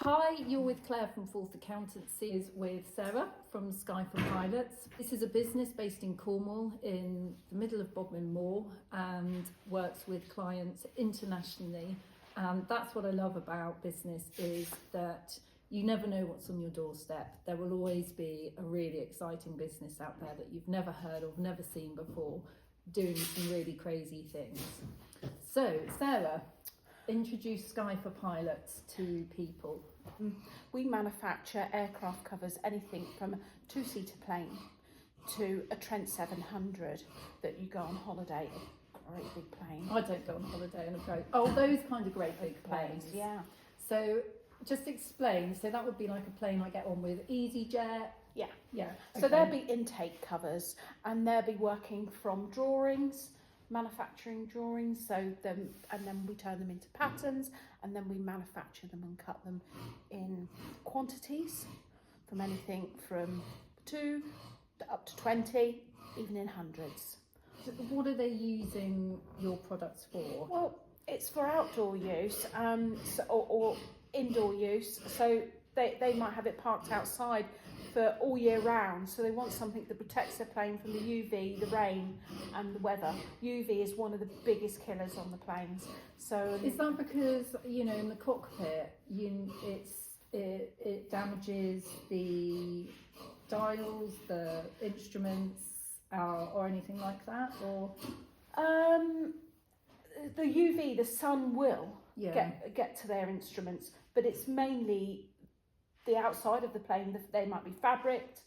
Hi, you're with Claire from Forth Accountancy, is with Sarah from Sky4pilots. This is a business based in Cornwall in the middle of Bodmin Moor and works with clients internationally. And that's what I love about business, is that you never know what's on your doorstep. There will always be a really exciting business out there that you've never heard of, never seen before, doing some really crazy things. So, Sarah, introduce Sky4pilots to people. We manufacture aircraft covers, anything from a two-seater plane to a Trent 700 that you go on holiday, a great big plane. I don't go on holiday in a boat. Oh, those kind of great big planes. Yeah. So just explain. So that would be like a plane I get on with EasyJet. Yeah. Yeah. So there'll be intake covers, and they'll be working from drawings, manufacturing drawings, and then we turn them into patterns, and then we manufacture them and cut them in quantities from anything from 2 up to 20, even in hundreds. So what are they using your products for? Well, it's for outdoor use or indoor use. So they might have it parked outside for all year round, so they want something that protects their plane from the UV, the rain and the weather. UV is one of the biggest killers on the planes. So is that because, you know, in the cockpit it damages the dials, the instruments, or anything like that? Or the UV, the sun will get to their instruments, but it's mainly the outside of the plane. They might be fabricked,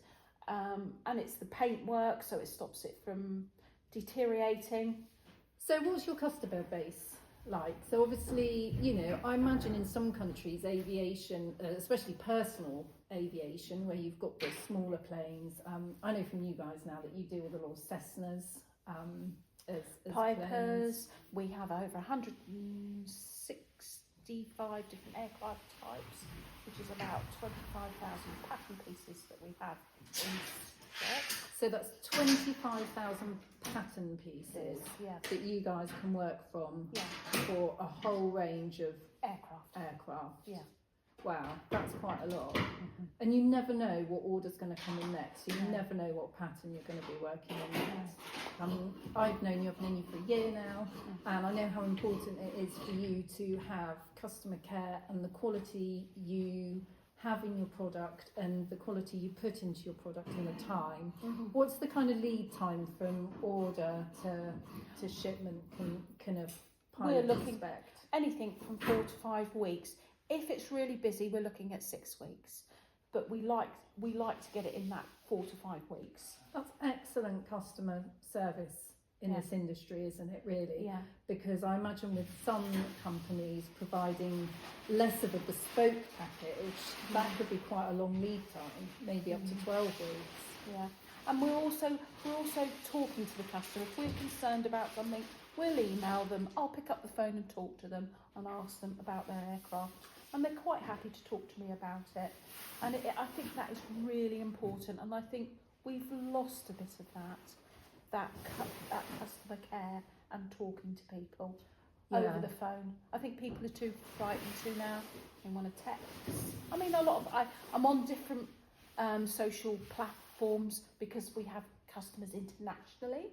and it's the paintwork, so it stops it from deteriorating. So what's your customer base like? So obviously, you know, I imagine in some countries aviation, especially personal aviation, where you've got the smaller planes, I know from you guys now that you deal with a lot of Cessnas, as Pipers. planes. We have over 165 different aircraft types, which is about 25,000 pattern pieces that we have in stock. So that's 25,000 pattern pieces that you guys can work from for a whole range of aircraft. Yeah. Wow, that's quite a lot. And you never know what order's going to come in next. So you never know what pattern you're going to be working on next. I've known you for a year now, and I know how important it is for you to have customer care and the quality you have in your product and the quality you put into your product and the time. What's the kind of lead time from order to shipment can a pilot expect? Anything from 4 to 5 weeks. If it's really busy, we're looking at 6 weeks, but we like to get it in that 4 to 5 weeks. That's excellent customer service in this industry, isn't it, really? Yeah. Because I imagine with some companies providing less of a bespoke package, that could be quite a long lead time, maybe up to 12 weeks. Yeah. And we're also talking to the customer. If we're concerned about something, we'll email them. I'll pick up the phone and talk to them and ask them about their aircraft. And they're quite happy to talk to me about it. And I think that is really important. And I think we've lost a bit of that customer care and talking to people over the phone. I think people are too frightened to now. They want to text. I mean, I'm on different social platforms because we have customers internationally,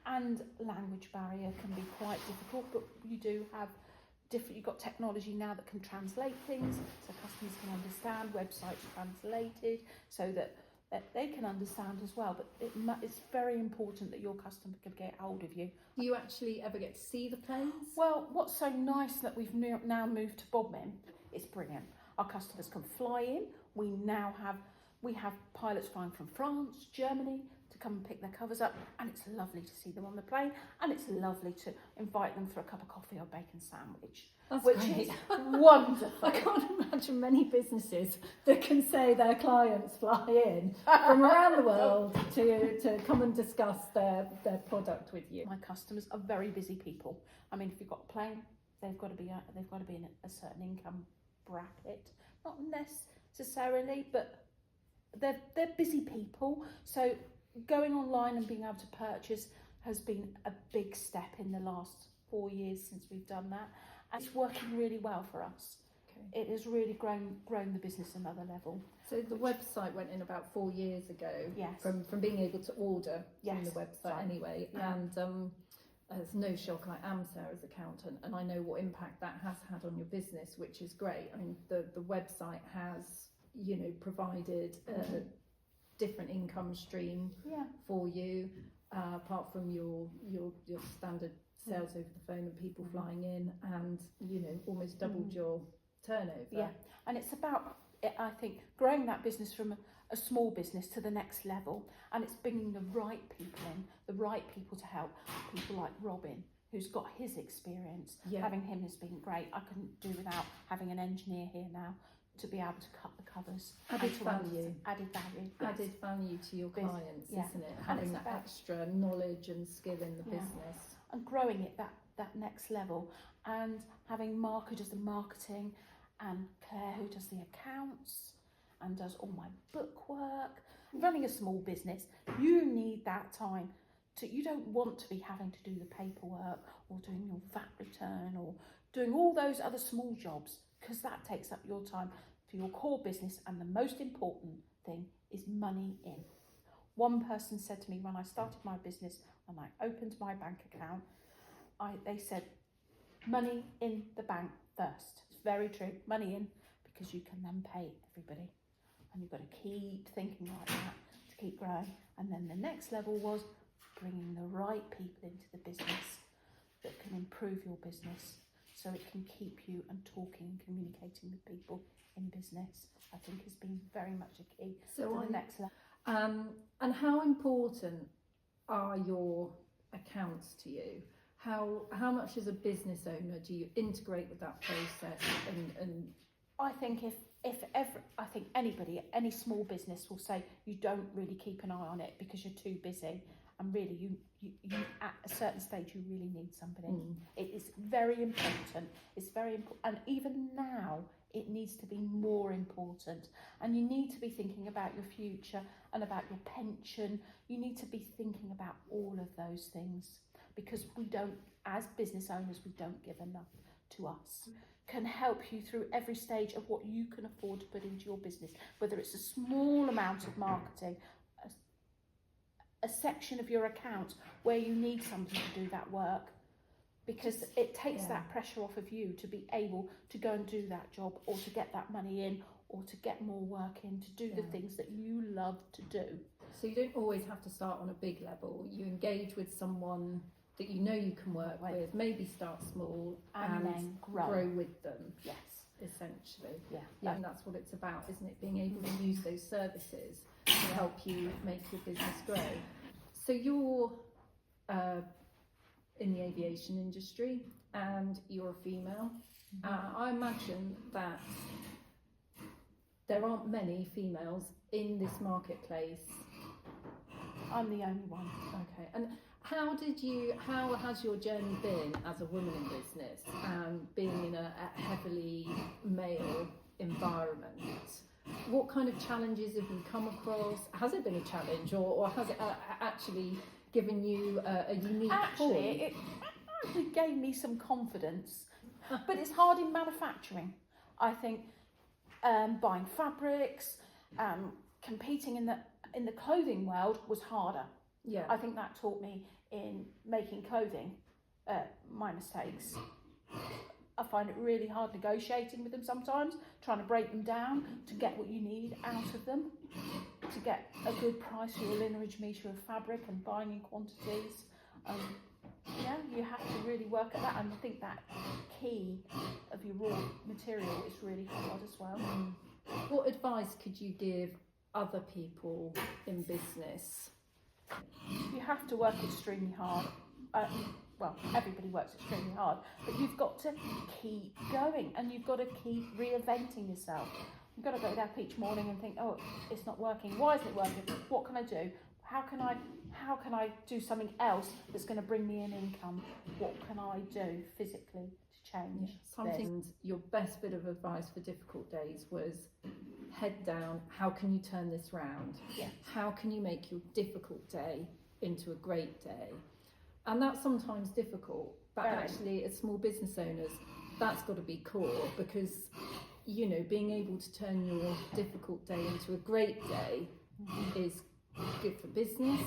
and language barrier can be quite difficult, but you do have you've got technology now that can translate things, so customers can understand, websites translated, so that they can understand as well. But it's very important that your customer can get hold of you. Do you actually ever get to see the planes? Well, what's so nice that we've now moved to Bodmin, it's brilliant. Our customers can fly in. We have pilots flying from France, Germany, to come and pick their covers up, and it's lovely to see them on the plane, and it's lovely to invite them for a cup of coffee or bacon sandwich. Which is wonderful. I can't imagine many businesses that can say their clients fly in from around the world to come and discuss their product with you. My customers are very busy people. I mean, if you've got a plane, they've got to be in a certain income bracket. Not necessarily, but they're busy people. So going online and being able to purchase has been a big step in the last 4 years since we've done that. And it's working really well for us. Okay. it has really grown the business another level. So the website went in about 4 years ago. Yes. From being able to order from Yes. the website Right. anyway, Yeah. and there's no shock, I am Sarah's accountant, and I know what impact that has had on your business, which is great. I mean, the website has, you know, provided a different income stream Yeah. for you, apart from your standard sales over the phone and people flying in, and, you know, almost doubled your turnover. Yeah, and it's about, I think, growing that business from a small business to the next level, and it's bringing the right people in, the right people to help. People like Robin, who's got his experience. Yeah. Having him has been great. I couldn't do without having an engineer here now to be able to cut the covers. Added and to value. Added value. Yes. Added value to your clients, Yeah. isn't it? And Having it's that about- extra knowledge and skill in the Yeah. business. And growing it that next level, and having Mark who does the marketing, and Claire who does the accounts and does all my bookwork. Running a small business, you need that time you don't want to be having to do the paperwork or doing your VAT return or doing all those other small jobs, because that takes up your time for your core business. And the most important thing is money in. One person said to me when I started my business and I opened my bank account, they said, money in the bank first. It's very true, money in, because you can then pay everybody. And you've got to keep thinking like that to keep growing. And then the next level was bringing the right people into the business that can improve your business so it can keep you and talking and communicating with people in business. I think has been very much a key to the next level. And how important are your accounts to you? How much as a business owner do you integrate with that process? And I think I think any small business will say you don't really keep an eye on it because you're too busy, and really you at a certain stage you really need somebody. It is very important. It's very important, and even now it needs to be more important. And you need to be thinking about your future and about your pension. You need to be thinking about all of those things, because we don't, as business owners, we don't give enough to us. Can help you through every stage of what you can afford to put into your business, whether it's a small amount of marketing, a section of your account where you need somebody to do that work, because it takes that pressure off of you to be able to go and do that job, or to get that money in, or to get more work in, to do the things that you love to do. So you don't always have to start on a big level. You engage with someone that you know you can work with, maybe start small and then grow with them. Yes. Essentially. Yeah. And that's what it's about, isn't it? Being able to use those services to help you make your business grow. So you're in the aviation industry and you're a female. I imagine that there aren't many females in this marketplace. I'm the only one. Okay. And how has your journey been as a woman in business, being in a heavily male environment? What kind of challenges have you come across? Has it been a challenge, or has it actually given you a unique point? It actually gave me some confidence, but it's hard in manufacturing. I think buying fabrics, competing in the clothing world was harder. Yeah. I think that taught me in making clothing my mistakes. I find it really hard negotiating with them sometimes, trying to break them down to get what you need out of them, to get a good price for your lineage metre of fabric and buying in quantities. You have to really work at that, and I think that key of your raw material is really hard as well. What advice could you give other people in business? You have to work extremely hard. Well, everybody works extremely hard, but you've got to keep going, and you've got to keep reinventing yourself. You've got to go up each morning and think, oh, it's not working. Why isn't it working? What can I do? How can I do something else that's going to bring me an income? What can I do physically to change this? Your best bit of advice for difficult days was head down. How can you turn this round? Yes. How can you make your difficult day into a great day? And that's sometimes difficult, but actually as small business owners, that's got to be core, because you know, being able to turn your difficult day into a great day is good for business,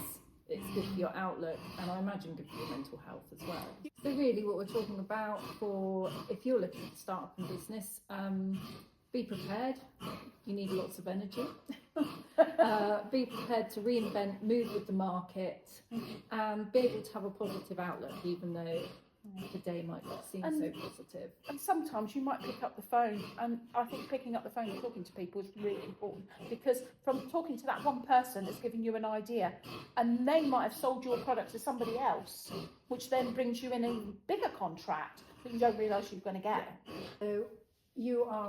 it's good for your outlook, and I imagine good for your mental health as well. So really what we're talking about for, if you're looking to start up a business, be prepared. You need lots of energy. Be prepared to reinvent, move with the market, and be able to have a positive outlook, even though the day might not seem so positive. And sometimes you might pick up the phone, and I think picking up the phone and talking to people is really important, because from talking to that one person that's giving you an idea, and they might have sold your product to somebody else, which then brings you in a bigger contract that you don't realise you're going to get. So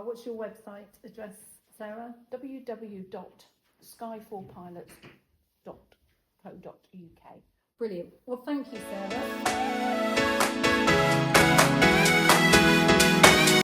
what's your website address, Sarah? www.sky4pilots.co.uk. Brilliant. Well, thank you, Sarah.